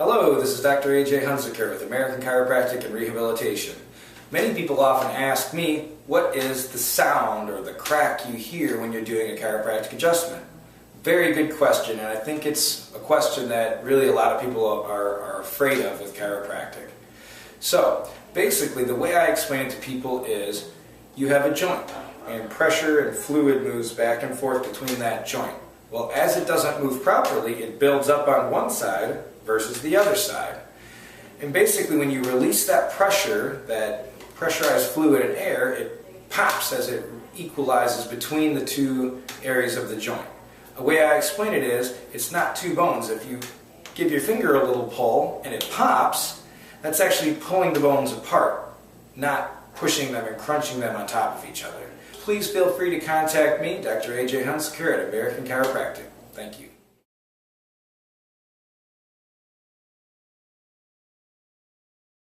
Hello, this is Dr. A.J. Hunziker with American Chiropractic and Rehabilitation. Many people often ask me, what is the sound or the crack you hear when you're doing a chiropractic adjustment? Very good question, and I think it's a question that really a lot of people are afraid of with chiropractic. So, basically the way I explain it to people is, you have a joint, and pressure and fluid moves back and forth between that joint. Well, as it doesn't move properly, it builds up on one side versus the other side. And basically when you release that pressure, that pressurized fluid and air, it pops as it equalizes between the two areas of the joint. A way I explain it is, it's not two bones. If you give your finger a little pull and it pops, that's actually pulling the bones apart, not pushing them and crunching them on top of each other. Please feel free to contact me, Dr. A.J. Hunziker at American Chiropractic. Thank you.